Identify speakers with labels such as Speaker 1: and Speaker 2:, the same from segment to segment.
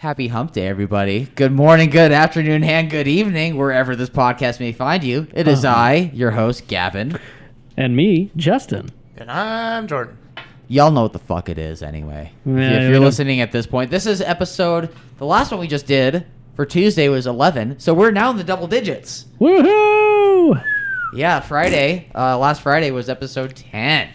Speaker 1: Happy hump day, everybody. Good morning, good afternoon, and good evening, wherever this podcast may find you. It is I, your host, Gavin.
Speaker 2: And me, Justin.
Speaker 3: And I'm Jordan.
Speaker 1: Y'all know what the fuck it is anyway.
Speaker 2: Yeah,
Speaker 1: if you're listening at this point, this is episode, the last one we just did for Tuesday was 11, so we're now in the double digits.
Speaker 2: Woohoo!
Speaker 1: Yeah, Friday, last Friday was episode 10.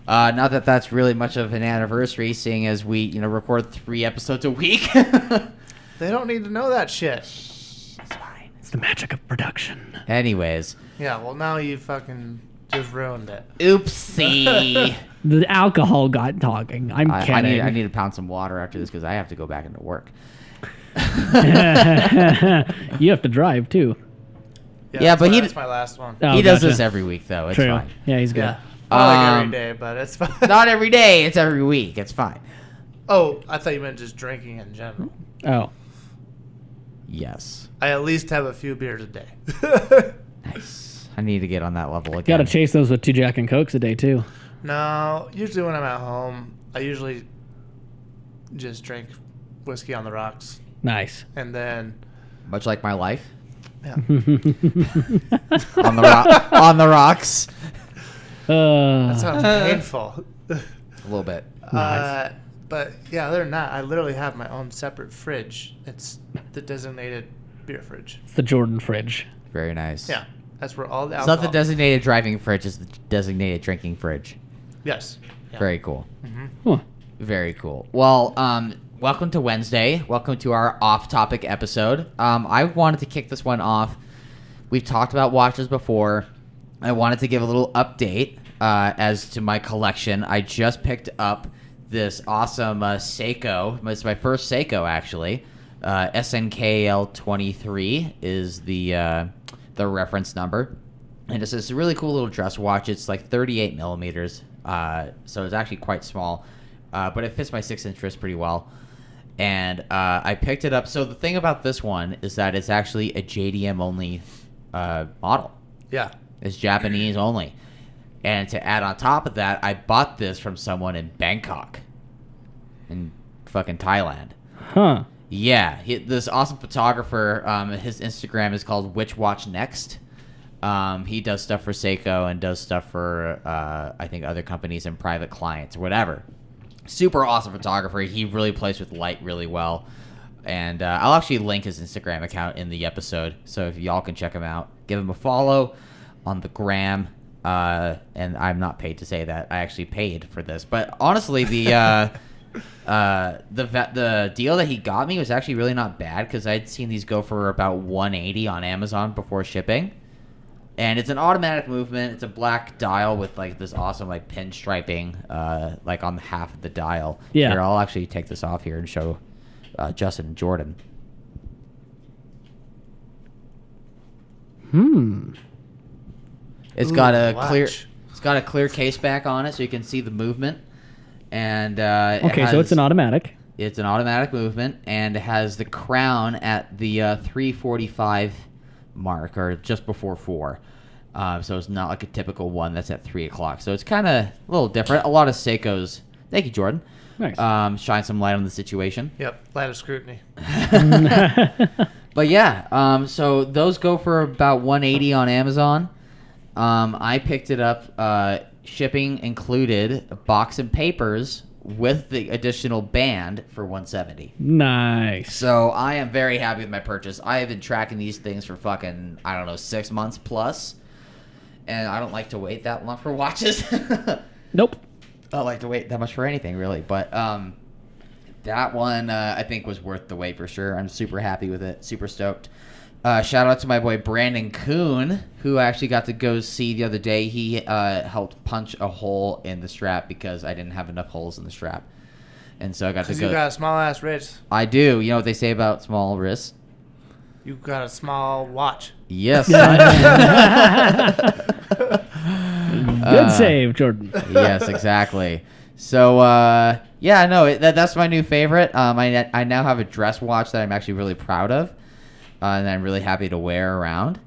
Speaker 1: Not that that's really much of an anniversary, seeing as we, record 3 episodes a week.
Speaker 3: They don't need to know that shit.
Speaker 1: It's fine.
Speaker 2: It's the magic of production.
Speaker 1: Anyways.
Speaker 3: Yeah, well, now you fucking just ruined it.
Speaker 1: Oopsie.
Speaker 2: The alcohol got talking. I'm kidding.
Speaker 1: I need to pound some water after this because I have to go back into work.
Speaker 2: You have to drive, too.
Speaker 1: Yeah, but
Speaker 3: that's my last one.
Speaker 2: Oh,
Speaker 1: he does
Speaker 2: gotcha.
Speaker 1: this every week, though. It's
Speaker 2: True.
Speaker 1: fine.
Speaker 2: Yeah, he's good.
Speaker 3: Yeah. Not like every day, but it's fine.
Speaker 1: Not every day. It's every week. It's fine.
Speaker 3: Oh, I thought you meant just drinking in general.
Speaker 2: Oh.
Speaker 1: Yes.
Speaker 3: I at least have a few beers a day.
Speaker 1: Nice. I need to get on that level again.
Speaker 2: Got to chase those with 2 Jack and Cokes a day, too.
Speaker 3: No, usually when I'm at home, I usually just drink whiskey on the rocks.
Speaker 2: Nice.
Speaker 3: And then...
Speaker 1: Much like my life.
Speaker 3: Yeah.
Speaker 1: On the rocks.
Speaker 3: That sounds painful.
Speaker 1: A little bit.
Speaker 3: But yeah, other than that, I literally have my own separate fridge. It's the designated beer fridge.
Speaker 2: It's the Jordan fridge.
Speaker 1: Very nice.
Speaker 3: Yeah, that's where all the
Speaker 1: It's
Speaker 3: alcohol...
Speaker 1: not the designated driving fridge. It's the designated drinking fridge.
Speaker 3: Yes. Yeah.
Speaker 1: Very cool.
Speaker 2: Huh.
Speaker 1: Very cool. Well, welcome to Wednesday. Welcome to our off-topic episode. I wanted to kick this one off. We've talked about watches before. I wanted to give a little update as to my collection. I just picked up this awesome Seiko. It's my first Seiko, actually. SNKL23 is the reference number. And it's this really cool little dress watch. It's like 38 millimeters, so it's actually quite small. But it fits my 6-inch wrist pretty well. And I picked it up. So the thing about this one is that it's actually a JDM-only model.
Speaker 3: Yeah.
Speaker 1: It's Japanese only. And to add on top of that, I bought this from someone in Bangkok. In fucking Thailand.
Speaker 2: Huh.
Speaker 1: Yeah. This awesome photographer, his Instagram is called Which Watch Next. He does stuff for Seiko and does stuff for, I think, other companies and private clients or whatever. Super awesome photographer. He really plays with light really well. And I'll actually link his Instagram account in the episode. So if y'all can check him out, give him a follow on the gram. And I'm not paid to say that. I actually paid for this. But honestly, the deal that he got me was actually really not bad because I'd seen these go for about $180 on Amazon before shipping. And it's an automatic movement. It's a black dial with like this awesome like pinstriping like on half of the dial.
Speaker 2: Yeah.
Speaker 1: Here, I'll actually take this off here and show Justin and Jordan. It's got a clear case back on it so you can see the movement. And
Speaker 2: So it's an automatic.
Speaker 1: It's an automatic movement, and it has the crown at the 3:45 mark, or just before 4. So it's not like a typical one that's at 3 o'clock. So it's kind of a little different. A lot of Seikos. Thank you, Jordan.
Speaker 2: Nice.
Speaker 1: Shine some light on the situation.
Speaker 3: Yep. Light of scrutiny.
Speaker 1: But yeah, so those go for about $180 on Amazon. I picked it up, shipping included, a box and papers with the additional band for $170.
Speaker 2: Nice.
Speaker 1: So I am very happy with my purchase. I have been tracking these things for fucking, 6 months plus. And I don't like to wait that long for watches.
Speaker 2: Nope.
Speaker 1: I don't like to wait that much for anything, really. But that one, I think, was worth the wait for sure. I'm super happy with it. Super stoked. Shout out to my boy Brandon Kuhn, who I actually got to go see the other day. He helped punch a hole in the strap because I didn't have enough holes in the strap. And so I got to go.
Speaker 3: You got a small-ass wrist.
Speaker 1: I do. You know what they say about small wrists?
Speaker 3: You got a small watch.
Speaker 1: Yes.
Speaker 2: Good save, Jordan.
Speaker 1: Yes, exactly. So, yeah, no, that's my new favorite. I now have a dress watch that I'm actually really proud of, and I'm really happy to wear around.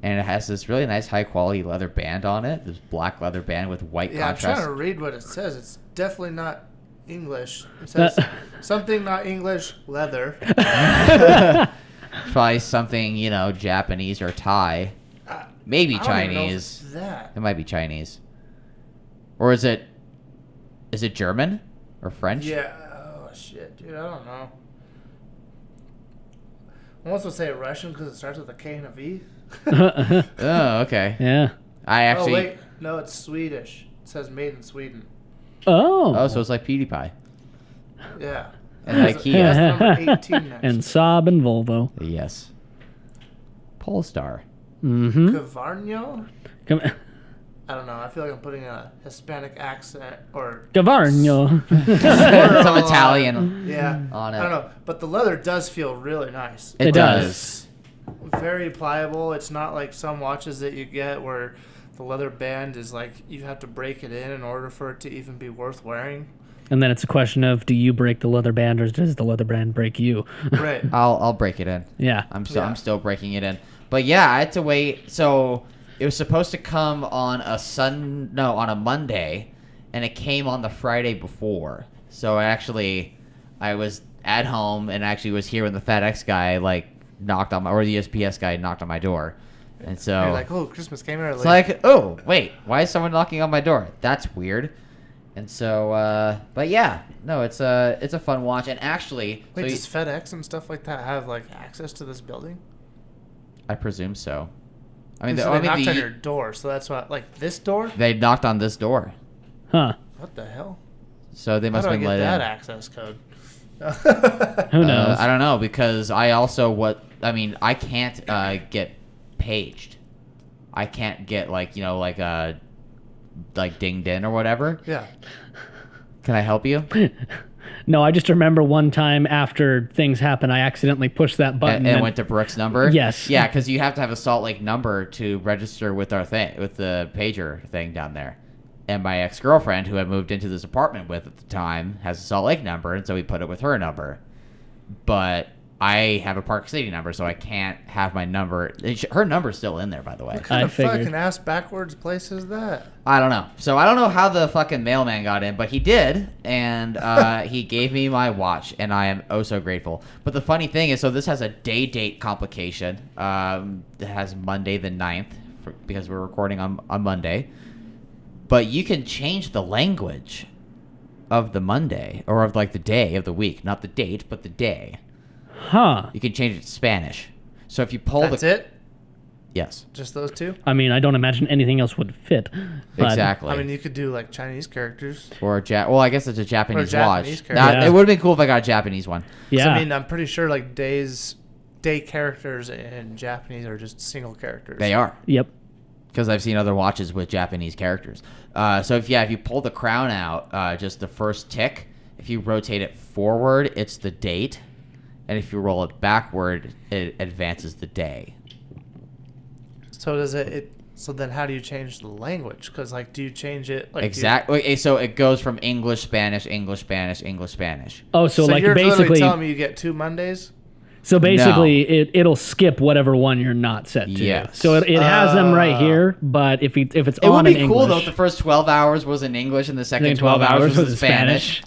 Speaker 1: And it has this really nice high-quality leather band on it, this black leather band with white contrast.
Speaker 3: I'm trying to read what it says. It's definitely not English. It says something not English, leather.
Speaker 1: Probably something, Japanese or Thai. Maybe
Speaker 3: I don't even know if
Speaker 1: Chinese.
Speaker 3: it's that.
Speaker 1: It might be Chinese. Or is it German or French?
Speaker 3: Yeah. Oh, shit, dude. I don't know. I want to say Russian because it starts with a K and a V.
Speaker 1: Oh, okay.
Speaker 2: Yeah.
Speaker 1: I actually.
Speaker 3: Oh, wait. No, it's Swedish. It says made in Sweden.
Speaker 2: Oh.
Speaker 1: Oh, so it's like PewDiePie.
Speaker 3: Yeah.
Speaker 1: And
Speaker 3: That's-
Speaker 1: IKEA.
Speaker 3: that's number 18 next.
Speaker 2: And Saab and Volvo.
Speaker 1: Yes. Polestar.
Speaker 2: Mm-hmm.
Speaker 3: Gavarno?
Speaker 2: Come
Speaker 3: I don't know. I feel like I'm putting a Hispanic accent or
Speaker 2: Gavarno.
Speaker 1: Some Italian
Speaker 3: yeah.
Speaker 1: on it.
Speaker 3: I don't know, but the leather does feel really nice.
Speaker 1: It
Speaker 2: It
Speaker 1: does.
Speaker 3: Very pliable. It's not like some watches that you get where the leather band is like you have to break it in order for it to even be worth wearing.
Speaker 2: And then it's a question of, do you break the leather band or does the leather band break you?
Speaker 3: Right.
Speaker 1: I'll break it in.
Speaker 2: Yeah.
Speaker 1: I'm
Speaker 3: Yeah.
Speaker 1: still breaking it in. But yeah, I had to wait. So it was supposed to come on on a Monday, and it came on the Friday before. So I was at home and actually was here when the FedEx guy knocked on or the USPS guy knocked on my door, and so
Speaker 3: You're like, oh, Christmas came early.
Speaker 1: it's like, oh wait, why is someone knocking on my door? That's weird. And so, but yeah, no, it's a fun watch, and actually,
Speaker 3: Wait,
Speaker 1: so
Speaker 3: does FedEx and stuff like that have like access to this building?
Speaker 1: I presume so. I mean,
Speaker 3: So they knocked on your door, so that's why, like this door.
Speaker 1: they knocked on this door,
Speaker 2: Huh.
Speaker 3: What the hell?
Speaker 1: so they
Speaker 3: How
Speaker 1: must
Speaker 3: do I
Speaker 1: have been
Speaker 3: get
Speaker 1: let
Speaker 3: that
Speaker 1: in.
Speaker 3: access code?
Speaker 2: Who knows?
Speaker 1: I don't know because I also I can't get paged. I can't get like dinged in or whatever.
Speaker 3: Yeah.
Speaker 1: Can I help you?
Speaker 2: No, I just remember one time after things happened, I accidentally pushed that button.
Speaker 1: And went to Brooke's number.
Speaker 2: Yes.
Speaker 1: Yeah, because you have to have a Salt Lake number to register with our thing, with the pager thing down there. And my ex-girlfriend, who I moved into this apartment with at the time, has a Salt Lake number, and so we put it with her number. But I have a Park City number, so I can't have my number. Her number's still in there, by the way.
Speaker 3: What kind
Speaker 2: I
Speaker 3: of
Speaker 2: figured.
Speaker 3: fucking ass backwards place is that?
Speaker 1: I don't know. So I don't know how the fucking mailman got in, but he did, and he gave me my watch, and I am oh so grateful. But the funny thing is, so this has a date complication. It has Monday the 9th, because we're recording on Monday. But you can change the language of the Monday, or of the day of the week. Not the date, but the day.
Speaker 2: Huh.
Speaker 1: You can change it to Spanish. So if you pull
Speaker 3: That's it?
Speaker 1: Yes.
Speaker 3: Just those two?
Speaker 2: I mean, I don't imagine anything else would fit. But
Speaker 1: Exactly.
Speaker 3: I mean, you could do like Chinese characters.
Speaker 1: Or well, I guess it's a Japanese,
Speaker 3: Japanese
Speaker 1: watch.
Speaker 3: character.
Speaker 2: Yeah.
Speaker 1: It would have been cool if I got a Japanese one.
Speaker 3: 'Cause,
Speaker 2: Yeah.
Speaker 3: I mean, I'm pretty sure like day characters in Japanese are just single characters.
Speaker 1: They are.
Speaker 2: Yep.
Speaker 1: Because I've seen other watches with Japanese characters. So if you pull the crown out, just the first tick, if you rotate it forward, it's the date, and if you roll it backward, it advances the day.
Speaker 3: So does it? So then, how do you change the language? Because like, do you change it? Like,
Speaker 1: Exactly. Okay, so it goes from English, Spanish, English, Spanish, English, Spanish.
Speaker 2: Oh, so,
Speaker 3: So
Speaker 2: like
Speaker 3: you're literally
Speaker 2: basically,
Speaker 3: telling me you get 2 Mondays?
Speaker 2: so basically, it'll skip whatever one you're not set to.
Speaker 1: Yes.
Speaker 2: So it has them right here, but if it's
Speaker 1: It
Speaker 2: on
Speaker 1: would be
Speaker 2: in
Speaker 1: cool
Speaker 2: English,
Speaker 1: though if the first 12 hours was in English and the second
Speaker 2: then
Speaker 1: 12 hours was in Spanish.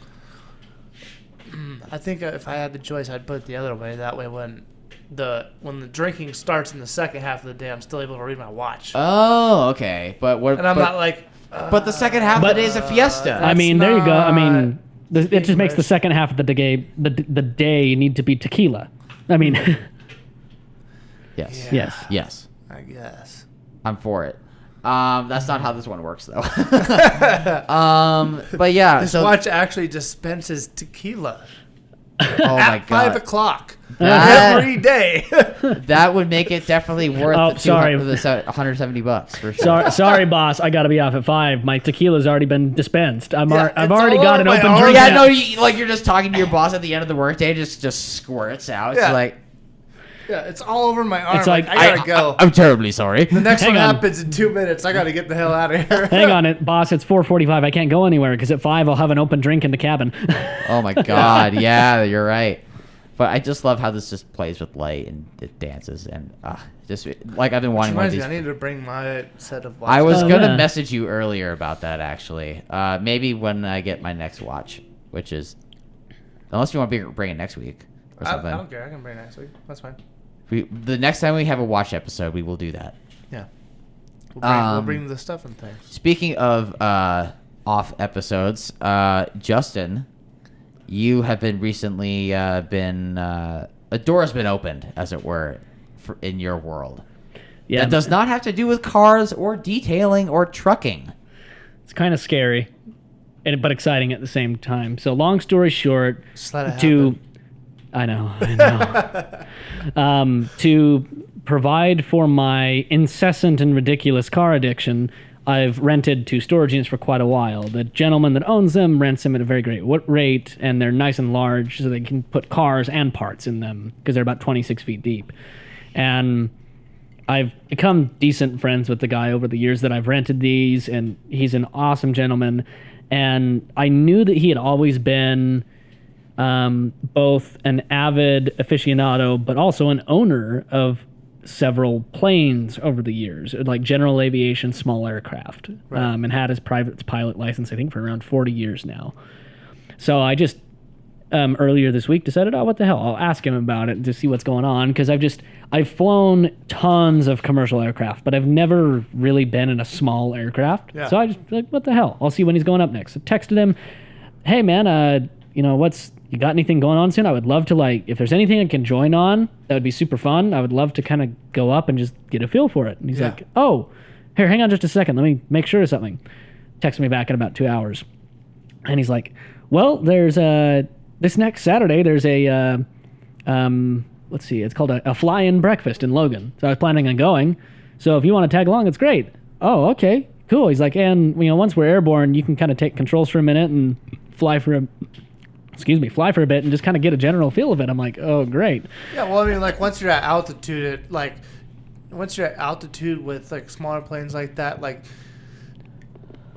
Speaker 3: I think if I had the choice, I'd put it the other way. That way, when the drinking starts in the second half of the day, I'm still able to read my watch,
Speaker 1: Oh, okay. But what?
Speaker 3: and I'm
Speaker 1: but,
Speaker 3: not like.
Speaker 1: but the second half of the day is a fiesta.
Speaker 2: I mean, there you go. I mean, it just makes the
Speaker 3: English.
Speaker 2: second half of the day need to be tequila. I mean,
Speaker 1: Yes.
Speaker 3: Yeah.
Speaker 2: yes.
Speaker 1: Yes.
Speaker 3: I guess.
Speaker 1: I'm for it. That's not how this one works though. But yeah.
Speaker 3: This
Speaker 1: So,
Speaker 3: watch actually dispenses tequila
Speaker 1: oh my
Speaker 3: at 5
Speaker 1: god.
Speaker 3: o'clock
Speaker 1: That-
Speaker 3: every day.
Speaker 1: That would make it definitely worth
Speaker 2: Oh,
Speaker 1: the
Speaker 2: sorry.
Speaker 1: $170 for sure.
Speaker 2: Sorry, boss. I got to be off at 5. My tequila's already been dispensed. I've
Speaker 3: Yeah,
Speaker 2: I've
Speaker 3: it's
Speaker 2: already
Speaker 3: all
Speaker 2: got an
Speaker 3: over my
Speaker 2: open
Speaker 3: arm.
Speaker 2: drink.
Speaker 1: Yeah,
Speaker 2: now.
Speaker 1: no, you're just talking to your boss at the end of the workday, just squirts out. It's
Speaker 3: Yeah.
Speaker 1: like
Speaker 3: Yeah, it's all over my arm.
Speaker 2: It's
Speaker 3: like,
Speaker 2: like,
Speaker 3: I gotta go.
Speaker 1: I'm terribly sorry.
Speaker 3: The next
Speaker 2: Hang
Speaker 3: one
Speaker 2: on.
Speaker 3: happens in 2 minutes. I gotta get the hell out of here.
Speaker 2: Hang on, boss. It's 4:45. I can't go anywhere because at 5 I'll have an open drink in the cabin.
Speaker 1: Oh my god, yeah, you're right. But I just love how this just plays with light and it dances and just like I've been wanting one of
Speaker 3: Reminds me,
Speaker 1: these.
Speaker 3: I need to bring my set of watches.
Speaker 1: I was
Speaker 2: Oh,
Speaker 1: gonna
Speaker 2: yeah.
Speaker 1: message you earlier about that actually. Maybe when I get my next watch. which is, unless you want to bring it next week or
Speaker 3: I
Speaker 1: something.
Speaker 3: don't care. I can bring it next week. That's fine.
Speaker 1: The next time we have a watch episode, we will do that.
Speaker 3: Yeah. We'll bring the stuff and things.
Speaker 1: Speaking of off episodes, Justin, you have been recently a door has been opened, as it were, in your world.
Speaker 2: Yeah,
Speaker 1: That does not have to do with cars or detailing or trucking.
Speaker 2: it's kind of scary, but exciting at the same time. So long story short,
Speaker 3: Just let it
Speaker 2: to
Speaker 3: happen.
Speaker 2: I know. To provide for my incessant and ridiculous car addiction, I've rented 2 storage units for quite a while. The gentleman that owns them rents them at a very great rate, and they're nice and large, so they can put cars and parts in them because they're about 26 feet deep. And I've become decent friends with the guy over the years that I've rented these, and he's an awesome gentleman. And I knew that he had always been both an avid aficionado, but also an owner of several planes over the years, like general aviation, small aircraft, and had his private pilot license, I think, for around 40 years now. So I just earlier this week decided, what the hell? I'll ask him about it to see what's going on, because I've flown tons of commercial aircraft, but I've never really been in a small aircraft.
Speaker 3: Yeah.
Speaker 2: So I just like, what the hell? I'll see when he's going up next. I texted him, hey man, you got anything going on soon? I would love to, if there's anything I can join on, that would be super fun. I would love to kind of go up and just get a feel for it. And he's like, oh, here, hang on just a second. Let me make sure of something. Text me back in about 2 hours. And he's like, well, there's this next Saturday, there's a, let's see, it's called a fly-in breakfast in Logan. So I was planning on going. So if you want to tag along, it's great. Oh, okay, cool. He's like, and once we're airborne, you can kind of take controls for a minute and fly for a bit and just kind of get a general feel of it. I'm like, oh, great.
Speaker 3: Yeah, well, I mean, once you're at altitude, once you're at altitude with smaller planes like that,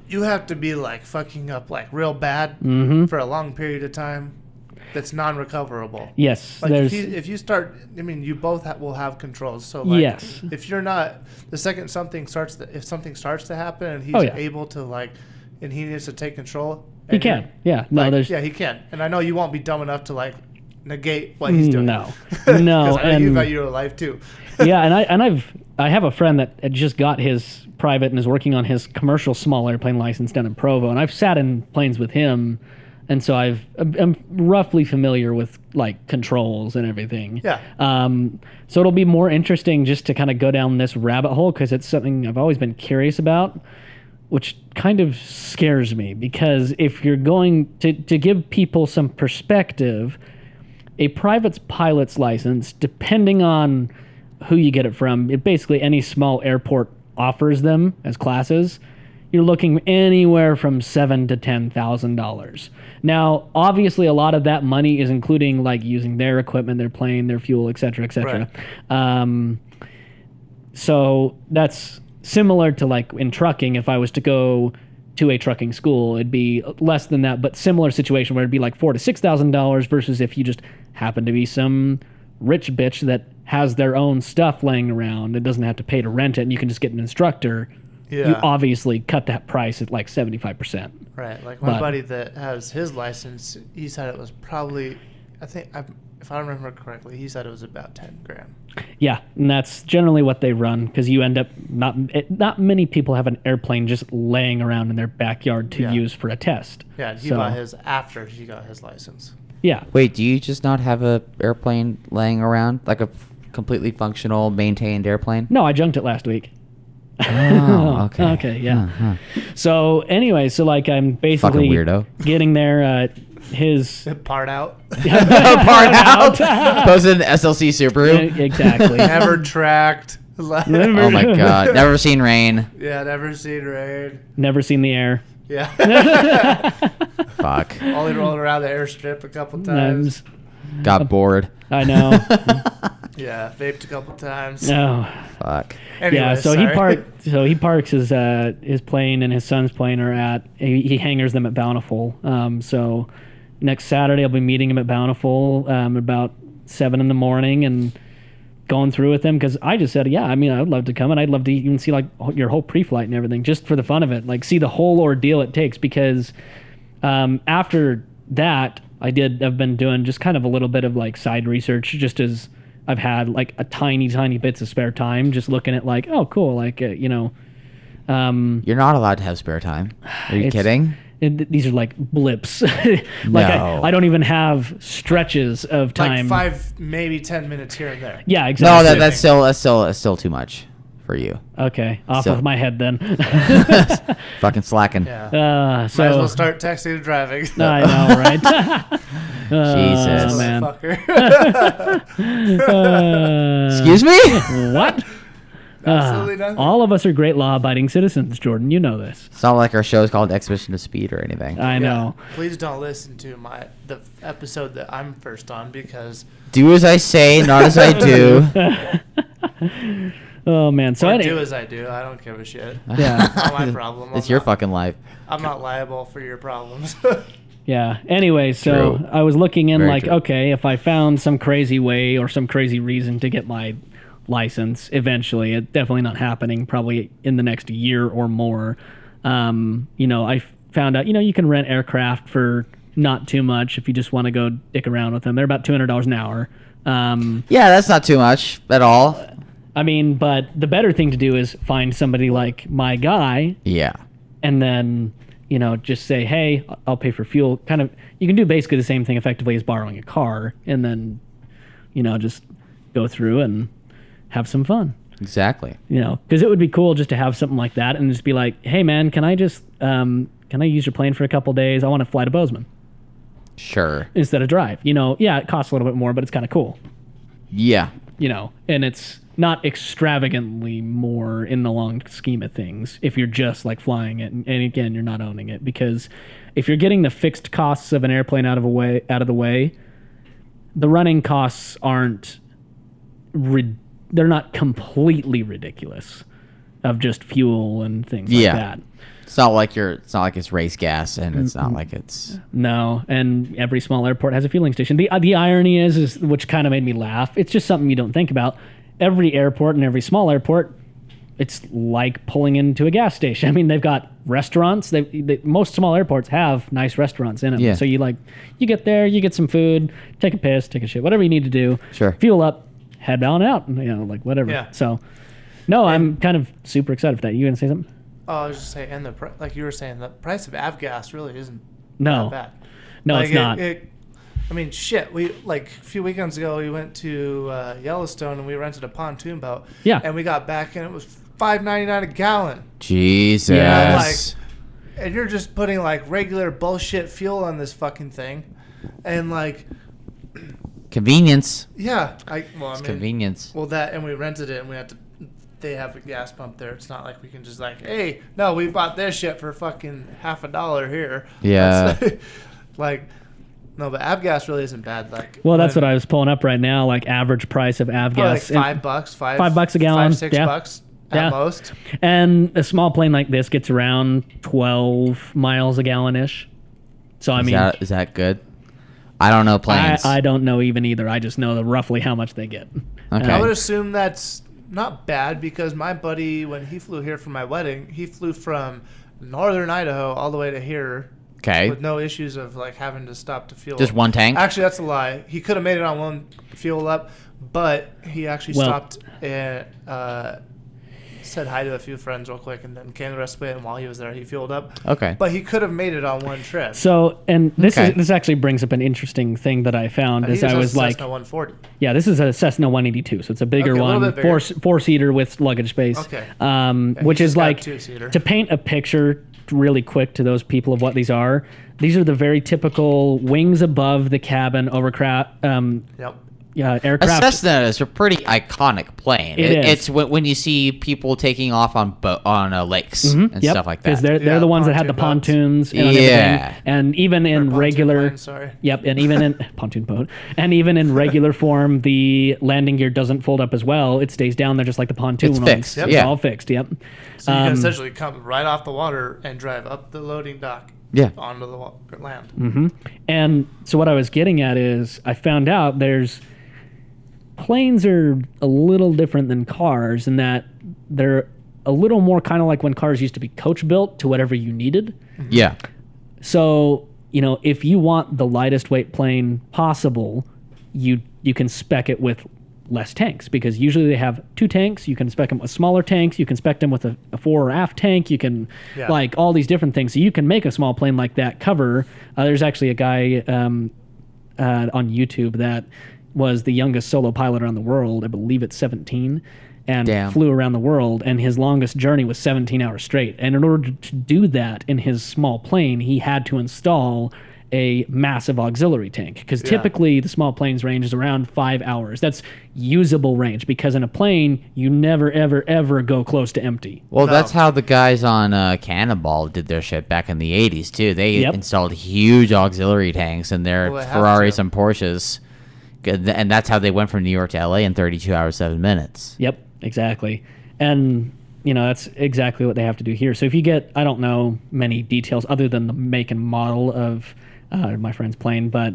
Speaker 3: you have to be fucking up real bad for a long period of time. That's non-recoverable.
Speaker 2: Yes,
Speaker 3: if you start, I mean, you both will have controls. So
Speaker 2: yes,
Speaker 3: if you're not, the second something starts to happen, and he's able to and he needs to take control.
Speaker 2: He can. Yeah. No,
Speaker 3: he can. And I know you won't be dumb enough to negate what he's doing.
Speaker 2: No.
Speaker 3: Because I know you value your life too.
Speaker 2: Yeah, and I have a friend that had just got his private and is working on his commercial small airplane license down in Provo, and I've sat in planes with him, and so I'm roughly familiar with controls and everything.
Speaker 3: Yeah.
Speaker 2: So it'll be more interesting just to kind of go down this rabbit hole, because it's something I've always been curious about, which kind of scares me, because if you're going to give people some perspective, a private pilot's license, depending on who you get it from, basically any small airport offers them as classes. You're looking anywhere from $7,000 to $10,000. Now, obviously, a lot of that money is including using their equipment, their plane, their fuel, et cetera, et cetera.
Speaker 3: Right.
Speaker 2: So that's similar to in trucking. If I was to go to a trucking school, it'd be less than that, but similar situation where it'd be $4,000 to $6,000 versus if you just happen to be some rich bitch that has their own stuff laying around and doesn't have to pay to rent it, and you can just get an instructor.
Speaker 3: Yeah.
Speaker 2: You obviously cut that price at 75%.
Speaker 3: Right. My buddy that has his license, he said it was probably, if I remember correctly, he said it was about $10,000.
Speaker 2: Yeah, and that's generally what they run, because you end up not many people have an airplane just laying around in their backyard to use for a test.
Speaker 3: Yeah, he bought his after he got his license.
Speaker 2: Yeah.
Speaker 1: Wait, do you just not have a airplane laying around, a completely functional, maintained airplane?
Speaker 2: No, I junked it last week.
Speaker 1: Oh, okay.
Speaker 2: Okay, yeah.
Speaker 1: Uh-huh.
Speaker 2: So anyway, I'm basically
Speaker 1: Fucking weirdo.
Speaker 2: getting there. His
Speaker 3: Part out.
Speaker 1: Part out. Posted an SLC Subaru.
Speaker 2: Exactly.
Speaker 3: Never tracked.
Speaker 1: Oh my god. Never seen rain.
Speaker 3: Yeah, never seen rain.
Speaker 2: Never seen the air.
Speaker 3: Yeah.
Speaker 1: Fuck.
Speaker 3: Only rolled around the airstrip a couple times.
Speaker 1: Got bored.
Speaker 2: I know.
Speaker 3: Yeah, vaped a couple times.
Speaker 2: No.
Speaker 1: Fuck.
Speaker 3: Anyway,
Speaker 2: Yeah, so
Speaker 3: sorry.
Speaker 2: he parks his plane and his son's plane are at he hangars them at Bountiful. So next Saturday I'll be meeting him at Bountiful about 7 in the morning and going through with him, because I just said, yeah, I mean, I'd love to come, and I'd love to even see your whole pre-flight and everything, just for the fun of it, see the whole ordeal it takes, because after that I've been doing just kind of a little bit of like side research, just as I've had like a tiny bits of spare time, just looking at like, oh, cool, like
Speaker 1: You're not allowed to have spare time. Are you
Speaker 2: It's-
Speaker 1: kidding?
Speaker 2: these are like blips. Like
Speaker 1: No.
Speaker 2: I don't even have stretches of time.
Speaker 3: Like 5, maybe 10 minutes here and there.
Speaker 2: Yeah,
Speaker 1: No,
Speaker 2: exactly.
Speaker 1: that's still too much for you.
Speaker 2: Okay, off
Speaker 1: So-
Speaker 2: of my head then.
Speaker 1: Fucking slacking.
Speaker 3: Yeah.
Speaker 2: So
Speaker 3: Might as well start texting and driving.
Speaker 2: I know, right?
Speaker 1: Jesus.
Speaker 2: Oh, man.
Speaker 3: Motherfucker.
Speaker 1: Excuse me?
Speaker 2: What?
Speaker 3: Absolutely nothing.
Speaker 2: All of us are great law-abiding citizens, Jordan. You know this.
Speaker 1: It's not like our show is called Exhibition of Speed or anything.
Speaker 2: I know.
Speaker 3: Please don't listen to the episode that I'm first on because
Speaker 1: Do as I say, not as I do.
Speaker 2: Oh man. So
Speaker 3: or
Speaker 2: anyway,
Speaker 3: do as I do. I don't give a shit.
Speaker 2: yeah,
Speaker 3: Not my problem.
Speaker 1: It's
Speaker 3: I'm
Speaker 1: your
Speaker 3: not-
Speaker 1: fucking life.
Speaker 3: I'm not liable for your problems.
Speaker 2: yeah. Anyway, so
Speaker 1: True.
Speaker 2: I was looking in
Speaker 1: Very
Speaker 2: like,
Speaker 1: true.
Speaker 2: okay, if I found some crazy way or some crazy reason to get my license eventually, it's definitely not happening. Probably in the next year or more. I found out, you can rent aircraft for not too much if you just want to go dick around with them. They're about $200 an hour.
Speaker 1: Yeah, that's not too much at all.
Speaker 2: I mean, but the better thing to do is find somebody like my guy
Speaker 1: Yeah.
Speaker 2: and then, just say, hey, I'll pay for fuel. Kind of, you can do basically the same thing effectively as borrowing a car and then, just go through and have some fun.
Speaker 1: Exactly.
Speaker 2: Because it would be cool just to have something like that and just be like, hey, man, can I use your plane for a couple days? I want to fly to Bozeman
Speaker 1: Sure.
Speaker 2: instead of drive. Yeah, it costs a little bit more, but it's kind of cool.
Speaker 1: Yeah.
Speaker 2: And it's not extravagantly more in the long scheme of things if you're just like flying it. And again, you're not owning it, because if you're getting the fixed costs of an airplane out of the way, the running costs aren't, they're not completely ridiculous of just fuel and things
Speaker 1: Yeah.
Speaker 2: like that.
Speaker 1: It's not like it's race gas, and it's not like it's
Speaker 2: No, and every small airport has a fueling station. The irony is which kind of made me laugh. It's just something you don't think about. Every airport and every small airport, it's like pulling into a gas station. I mean, they've got restaurants. Most small airports have nice restaurants in them.
Speaker 1: Yeah.
Speaker 2: So you get there, you get some food, take a piss, take a shit, whatever you need to do.
Speaker 1: Sure.
Speaker 2: Fuel up, head on out, like whatever.
Speaker 3: Yeah.
Speaker 2: So, no, I'm kind of super excited for that. You gonna say something?
Speaker 3: Oh, I was just saying, and like you were saying, the price of avgas really isn't
Speaker 2: No.
Speaker 3: that bad.
Speaker 2: No,
Speaker 3: Like,
Speaker 2: it's not.
Speaker 3: I mean, shit. We a few weekends ago we went to Yellowstone and we rented a pontoon boat.
Speaker 2: Yeah.
Speaker 3: And we got back and it was $5.99 a gallon.
Speaker 1: Jesus.
Speaker 2: Yeah,
Speaker 3: And you're just putting like regular bullshit fuel on this fucking thing, and like,
Speaker 1: Convenience.
Speaker 3: yeah,
Speaker 1: Convenience.
Speaker 3: Well, that, and we rented it and we had to. They have a gas pump there. It's not like we can just like, hey, no, we bought this shit for fucking $50 here.
Speaker 1: Yeah.
Speaker 3: That's like, no, but avgas really isn't bad. Like,
Speaker 2: Well, that's what I was pulling up right now. Like average price of avgas.
Speaker 3: Probably like
Speaker 2: And-
Speaker 3: $5,
Speaker 2: $5 a gallon,
Speaker 3: $6
Speaker 2: yeah.
Speaker 3: bucks
Speaker 2: Yeah.
Speaker 3: at most.
Speaker 2: And a small plane like this gets around 12 miles a gallon ish. So I mean,
Speaker 1: Is that good? I don't know planes.
Speaker 2: I don't know even either. I just know roughly how much they get.
Speaker 1: Okay.
Speaker 3: I would assume that's not bad because my buddy, when he flew here for my wedding, he flew from northern Idaho all the way to here
Speaker 1: Okay.
Speaker 3: with no issues of like having to stop to fuel.
Speaker 1: Just one tank?
Speaker 3: Actually, that's a lie. He could have made it on one fuel up, but he actually
Speaker 2: Well-
Speaker 3: stopped and said hi to a few friends real quick and then came the rest of the way. And while he was there, he fueled up.
Speaker 1: Okay.
Speaker 3: But he could have made it on one trip.
Speaker 2: So, and
Speaker 1: Okay.
Speaker 2: this actually brings up an interesting thing that I found
Speaker 3: He
Speaker 2: as I
Speaker 3: a
Speaker 2: was like,
Speaker 3: Cessna 140.
Speaker 2: yeah, this is a Cessna 182, so it's a bigger
Speaker 3: Okay, a little
Speaker 2: one,
Speaker 3: bit bigger.
Speaker 2: four-seater with luggage space.
Speaker 3: Okay.
Speaker 2: Which
Speaker 3: he's
Speaker 2: is
Speaker 3: got
Speaker 2: like,
Speaker 3: two-seater.
Speaker 2: to paint a picture really quick to those people of what these are the very typical wings above the cabin overcraft,
Speaker 3: Yep.
Speaker 1: A
Speaker 2: aircraft.
Speaker 1: Cessna is a pretty iconic plane.
Speaker 2: It is.
Speaker 1: It's when you see people taking off on lakes and stuff like that.
Speaker 2: Because they're
Speaker 3: Yeah,
Speaker 2: the ones that had the
Speaker 3: pontoon boats.
Speaker 2: pontoons and
Speaker 1: Yeah.
Speaker 2: everything. And even in
Speaker 3: Pontoon
Speaker 2: regular
Speaker 3: plane, sorry.
Speaker 2: Yep, and even in pontoon boat, and even in regular form, the landing gear doesn't fold up as well. It stays down there just like the pontoon
Speaker 1: It's
Speaker 2: ones.
Speaker 1: fixed,
Speaker 2: It's
Speaker 1: yeah.
Speaker 2: all fixed. Yep.
Speaker 3: So you can essentially come right off the water and drive up the loading dock
Speaker 1: Yeah.
Speaker 3: onto the land.
Speaker 2: Mm-hmm. And so what I was getting at is I found out planes are a little different than cars in that they're a little more kind of like when cars used to be coach built to whatever you needed.
Speaker 1: Yeah.
Speaker 2: So if you want the lightest weight plane possible, you can spec it with less tanks, because usually they have 2 tanks. You can spec them with smaller tanks. You can spec them with a fore or aft tank. You can like all these different things. So you can make a small plane like that cover. There's actually a guy on YouTube that was the youngest solo pilot around the world. I believe it's 17, and flew around the world. And his longest journey was 17 hours straight. And in order to do that in his small plane, he had to install a massive auxiliary tank, because typically the small plane's range is around 5 hours. That's usable range, because in a plane you never ever go close to empty.
Speaker 1: Well, that's how the guys on Cannonball did their shit back in the 80s too. They installed huge auxiliary tanks in their Ferraris and Porsches, and that's how they went from New York to LA in 32 hours 7 minutes.
Speaker 2: Yep, exactly. And that's exactly what they have to do here. So if you get, I don't know many details other than the make and model of my friend's plane, but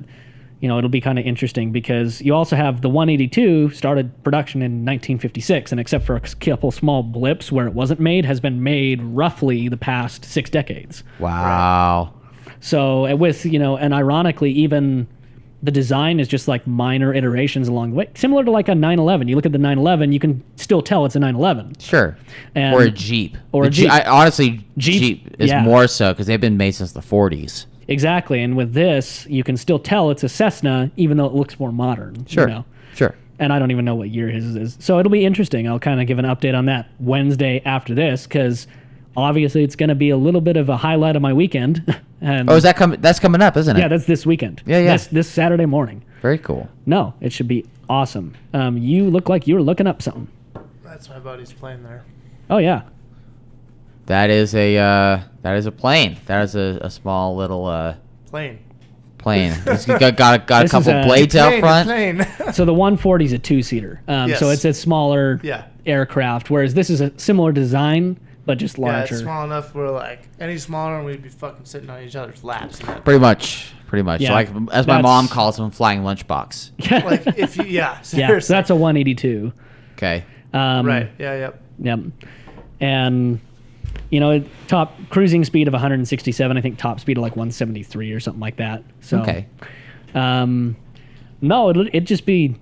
Speaker 2: it'll be kind of interesting, because you also have the 182 started production in 1956, and except for a couple small blips where it wasn't made, has been made roughly the past 6 decades.
Speaker 1: Wow.
Speaker 2: So with and ironically, even the design is just like minor iterations along the way, similar to like a 911. You look at the 911, you can still tell it's a 911.
Speaker 1: Sure.
Speaker 2: And
Speaker 1: or a Jeep.
Speaker 2: Or a Jeep.
Speaker 1: Honestly, Jeep is more so, because they've been made since the 40s.
Speaker 2: Exactly, and with this, you can still tell it's a Cessna, even though it looks more modern.
Speaker 1: Sure, sure.
Speaker 2: And I don't even know what year his is. So it'll be interesting. I'll kind of give an update on that Wednesday after this, because obviously it's going to be a little bit of a highlight of my weekend. And
Speaker 1: is that coming? That's coming up, isn't it?
Speaker 2: Yeah, that's this weekend.
Speaker 1: Yeah.
Speaker 2: This Saturday morning.
Speaker 1: Very cool.
Speaker 2: No, it should be awesome. You look like you were looking up something.
Speaker 3: That's my buddy's plane there.
Speaker 2: Oh, yeah.
Speaker 1: That is a plane. That is a small little
Speaker 3: plane.
Speaker 1: It's got a couple blades out front.
Speaker 2: So the 140 is a 2-seater. So it's a smaller aircraft, whereas this is a similar design but just larger.
Speaker 3: Yeah, it's small enough where like any smaller and we'd be fucking sitting on each other's laps.
Speaker 1: Pretty much.
Speaker 2: Yeah,
Speaker 1: like as my mom calls them, flying lunchbox.
Speaker 3: Like if you seriously.
Speaker 2: Yeah, so that's a 182.
Speaker 1: Okay.
Speaker 3: Right. Yeah.
Speaker 2: Yep. And top cruising speed of 167. I think top speed of like 173 or something like that. So,
Speaker 1: okay.
Speaker 2: No, it'd just be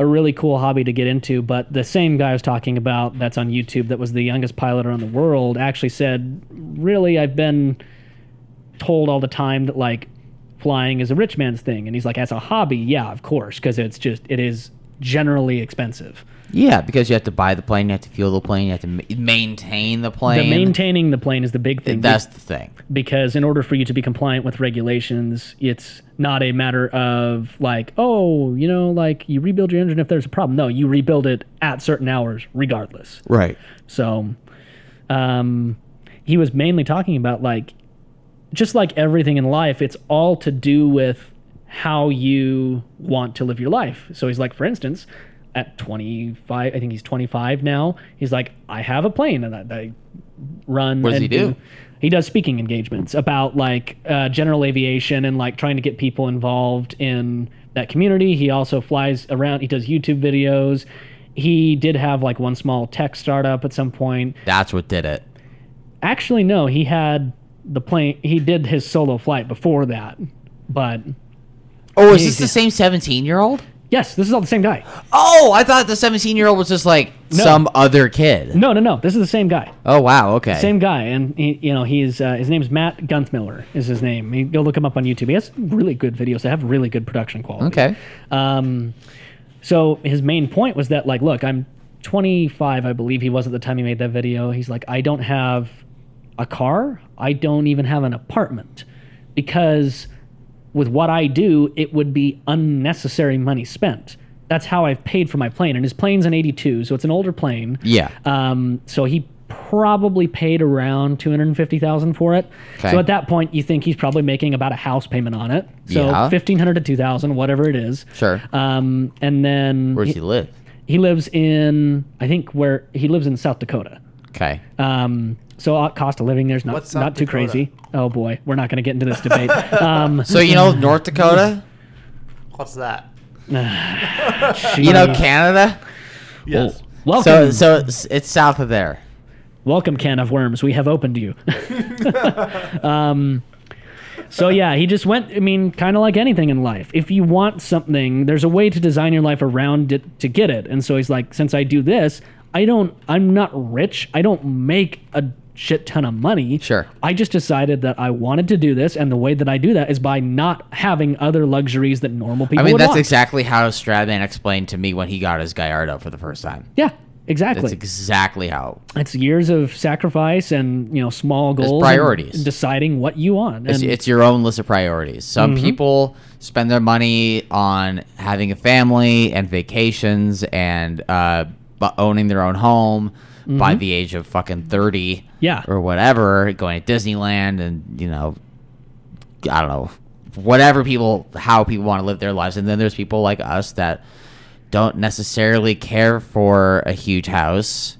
Speaker 2: a really cool hobby to get into. But the same guy I was talking about that's on YouTube, that was the youngest pilot around the world, actually said, really, I've been told all the time that like flying is a rich man's thing. And he's like, as a hobby, yeah, of course, because it is generally expensive.
Speaker 1: Yeah, because you have to buy the plane, you have to fuel the plane, you have to maintain the plane.
Speaker 2: Maintaining the plane is the big thing.
Speaker 1: That's the thing.
Speaker 2: Because in order for you to be compliant with regulations, it's not a matter of like, like you rebuild your engine if there's a problem. No, you rebuild it at certain hours regardless.
Speaker 1: Right.
Speaker 2: So he was mainly talking about like, just like everything in life, it's all to do with how you want to live your life. So he's like, for instance, at 25, I think he's 25 now, he's like, I have a plane and I run.
Speaker 1: What does he do?
Speaker 2: He does speaking engagements about like general aviation and like trying to get people involved in that community. He also flies around. He does YouTube videos. He did have like one small tech startup at some point.
Speaker 1: That's what did it.
Speaker 2: Actually, no, he had the plane. He did his solo flight before that, but.
Speaker 1: Oh, is this the same 17-year-old?
Speaker 2: Yes, this is all the same guy.
Speaker 1: Oh, I thought the 17-year-old was just like some other kid.
Speaker 2: No. This is the same guy.
Speaker 1: Oh, wow. Okay.
Speaker 2: Same guy, and he's his name's Matt Gunsmiller is his name. Go look him up on YouTube. He has really good videos. They have really good production quality.
Speaker 1: Okay.
Speaker 2: So his main point was that like, look, I'm 25, I believe he was at the time he made that video. He's like, I don't have a car. I don't even have an apartment, because with what I do, it would be unnecessary money spent. That's how I've paid for my plane. And his plane's an 82, so it's an older plane.
Speaker 1: Yeah.
Speaker 2: So he probably paid around $250,000 for it.
Speaker 1: Okay.
Speaker 2: So at that point, you think he's probably making about a house payment on it. So $1,500 to $2,000, whatever it is.
Speaker 1: Sure.
Speaker 2: And then
Speaker 1: where does he live?
Speaker 2: He lives in, he lives in South Dakota.
Speaker 1: Okay.
Speaker 2: So cost of living there's not too crazy. Oh boy, we're not going to get into this debate.
Speaker 1: So North Dakota?
Speaker 3: What's that?
Speaker 1: Canada?
Speaker 3: Yes.
Speaker 2: Welcome.
Speaker 1: So it's south of there.
Speaker 2: Welcome, can of worms. We have opened you. So yeah, he just went. I mean, kind of like anything in life. If you want something, there's a way to design your life around it to get it. And so he's like, since I do this, I'm not rich. I don't make a shit ton of money.
Speaker 1: Sure.
Speaker 2: I just decided that I wanted to do this, and the way that I do that is by not having other luxuries that normal people
Speaker 1: I mean,
Speaker 2: would
Speaker 1: that's
Speaker 2: want.
Speaker 1: exactly how Stradman explained to me when he got his Gallardo for the first time.
Speaker 2: Yeah, exactly.
Speaker 1: That's exactly how.
Speaker 2: It's years of sacrifice and small goals,
Speaker 1: priorities.
Speaker 2: and deciding what you want. And
Speaker 1: It's your own list of priorities. Some people spend their money on having a family and vacations and owning their own home by the age of fucking 30
Speaker 2: Yeah.
Speaker 1: or whatever, going to Disneyland and, I don't know, how people want to live their lives. And then there's people like us that don't necessarily care for a huge house,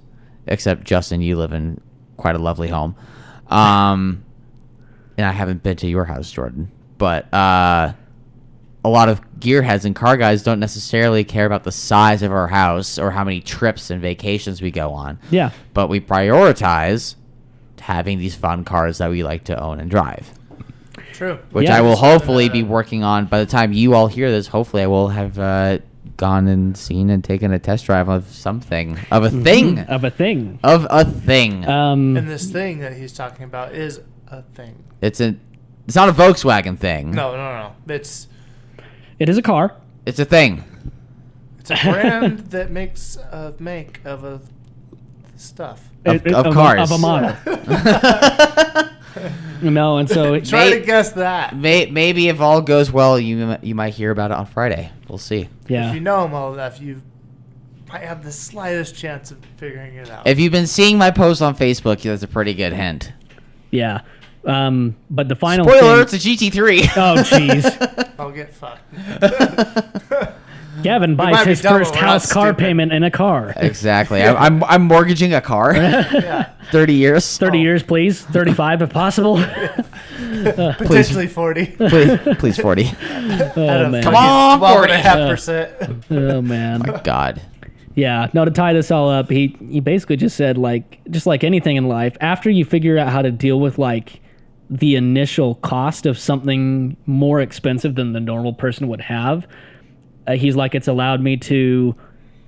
Speaker 1: except Justin, you live in quite a lovely home. And I haven't been to your house, Jordan, but a lot of gearheads and car guys don't necessarily care about the size of our house or how many trips and vacations we go on.
Speaker 2: Yeah.
Speaker 1: But we prioritize having these fun cars that we like to own and drive,
Speaker 3: True.
Speaker 1: which
Speaker 2: Yeah.
Speaker 1: I will hopefully be working on by the time you all hear this. Hopefully I will have gone and seen and taken a test drive of something, of a thing,
Speaker 2: Of a thing.
Speaker 1: of a thing.
Speaker 3: And this thing that he's talking about is a thing.
Speaker 1: It's not a Volkswagen thing.
Speaker 3: No.
Speaker 2: It is a car.
Speaker 1: It's a thing.
Speaker 3: It's a brand that makes a make of a stuff.
Speaker 1: Of cars.
Speaker 2: Of a model. No, and so
Speaker 3: Try to guess that.
Speaker 1: Maybe if all goes well, you might hear about it on Friday. We'll see.
Speaker 2: yeah.
Speaker 3: If you know him well enough, you might have the slightest chance of figuring it out.
Speaker 1: If you've been seeing my post on Facebook, that's a pretty good hint.
Speaker 2: Yeah. But the final
Speaker 1: Spoiler,
Speaker 2: thing,
Speaker 1: it's a GT3.
Speaker 2: oh jeez.
Speaker 3: I'll get fucked.
Speaker 2: Gavin
Speaker 3: might
Speaker 2: buys
Speaker 3: be
Speaker 2: his
Speaker 3: dumb,
Speaker 2: first
Speaker 3: but we're not
Speaker 2: house car
Speaker 3: stupid.
Speaker 2: payment in a car.
Speaker 1: Exactly. I'm mortgaging a car.
Speaker 3: Yeah.
Speaker 1: 30 years.
Speaker 2: 30 years, please. 35 if possible.
Speaker 3: Potentially 40.
Speaker 1: Please 40.
Speaker 2: Oh, man.
Speaker 1: Come on,
Speaker 3: 12.5%.
Speaker 2: Oh, man.
Speaker 1: My God.
Speaker 2: Yeah. No, to tie this all up, he basically just said, just like anything in life, after you figure out how to deal with, the initial cost of something more expensive than the normal person would have, he's like, it's allowed me to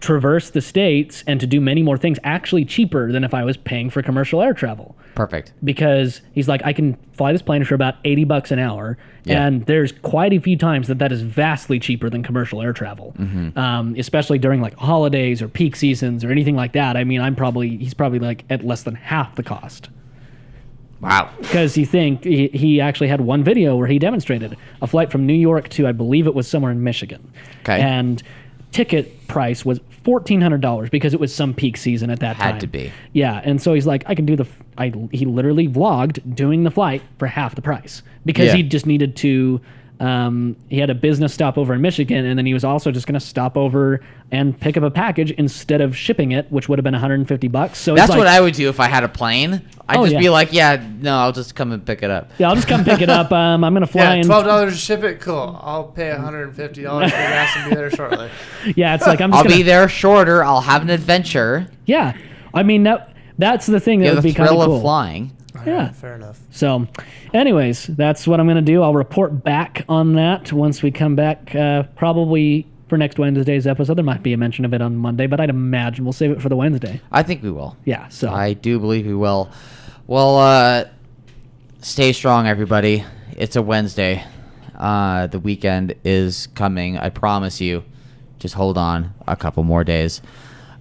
Speaker 2: traverse the states and to do many more things actually cheaper than if I was paying for commercial air travel.
Speaker 1: Perfect.
Speaker 2: Because he's like, I can fly this plane for about $80 an hour,
Speaker 1: Yeah.
Speaker 2: and there's quite a few times that is vastly cheaper than commercial air travel, especially during holidays or peak seasons or anything like that. I mean, he's probably at less than half the cost.
Speaker 1: Wow.
Speaker 2: Because he actually had one video where he demonstrated a flight from New York to, I believe it was somewhere in Michigan.
Speaker 1: Okay.
Speaker 2: And ticket price was $1,400 because it was some peak season at that time.
Speaker 1: Had to be.
Speaker 2: Yeah, and so he's like, I can do he literally vlogged doing the flight for half the price because
Speaker 1: Yeah.
Speaker 2: he just needed to. He had a business stopover in Michigan, and then he was also just going to stop over and pick up a package instead of shipping it, which would have been $150. So
Speaker 1: That's
Speaker 2: it's
Speaker 1: what I would do if I had a plane. I'd
Speaker 2: Oh,
Speaker 1: just
Speaker 2: yeah.
Speaker 1: be like, yeah, no, I'll just come and pick it up.
Speaker 2: Yeah, I'll just come pick it up. I'm going to fly
Speaker 3: Yeah,
Speaker 2: in.
Speaker 3: $12 to ship it. Cool. I'll pay $150 for gas and be there shortly.
Speaker 2: Yeah, it's like I'm just
Speaker 1: I'll
Speaker 2: gonna,
Speaker 1: be there shorter. I'll have an adventure.
Speaker 2: Yeah, I mean that's the thing that
Speaker 1: You have
Speaker 2: would
Speaker 1: the
Speaker 2: be kind
Speaker 1: thrill
Speaker 2: of cool.
Speaker 1: of flying.
Speaker 2: Yeah.
Speaker 3: Fair enough.
Speaker 2: So, anyways, that's what I'm going to do. I'll report back on that once we come back, probably for next Wednesday's episode. There might be a mention of it on Monday, but I'd imagine we'll save it for the Wednesday.
Speaker 1: I think we will.
Speaker 2: Yeah, so.
Speaker 1: I do believe we will. Well, stay strong, everybody. It's a Wednesday. The weekend is coming. I promise you. Just hold on a couple more days.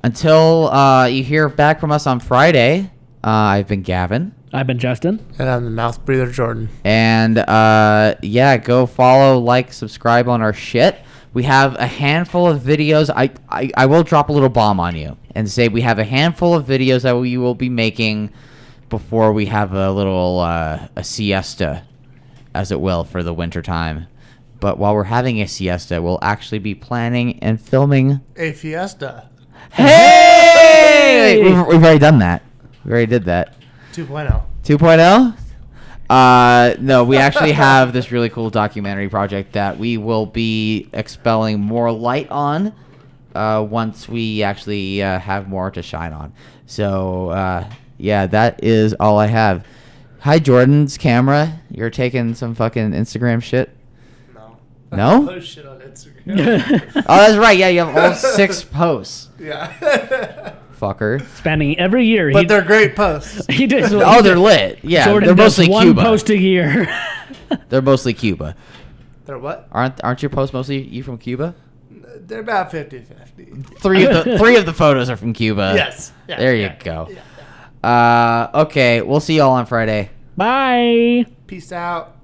Speaker 1: Until you hear back from us on Friday, I've been Gavin.
Speaker 2: I've been Justin.
Speaker 3: And I'm the mouth breather Jordan.
Speaker 1: And yeah, go follow, like, subscribe on our shit. We have a handful of videos. I will drop a little bomb on you and say we have a handful of videos that we will be making before we have a little a siesta, as it will, for the winter time. But while we're having a siesta, we'll actually be planning and filming.
Speaker 3: A fiesta.
Speaker 1: Hey! We've already done that. We already did that.
Speaker 3: 2.0.
Speaker 1: 2.0? No, we actually have this really cool documentary project that we will be expelling more light on once we actually have more to shine on. So, yeah, that is all I have. Hi, Jordan's camera. You're taking some fucking Instagram shit.
Speaker 3: No.
Speaker 1: No?
Speaker 3: Post shit on Instagram.
Speaker 1: Oh, that's right. Yeah, you have all 6 posts.
Speaker 3: Yeah.
Speaker 1: Fucker.
Speaker 2: Spanning every year.
Speaker 3: But they're great posts.
Speaker 2: he does.
Speaker 1: Oh, they're lit. Yeah,
Speaker 2: Jordan
Speaker 1: they're
Speaker 2: does
Speaker 1: mostly
Speaker 2: one
Speaker 1: Cuba.
Speaker 2: post a year.
Speaker 1: They're mostly Cuba.
Speaker 3: They're what?
Speaker 1: Aren't your posts mostly you from Cuba?
Speaker 3: They're about 50-50.
Speaker 1: 3 of the photos are from Cuba.
Speaker 3: Yes. Yeah,
Speaker 1: There you
Speaker 3: yeah,
Speaker 1: go.
Speaker 3: yeah.
Speaker 1: Okay, we'll see y'all on Friday.
Speaker 2: Bye.
Speaker 3: Peace out.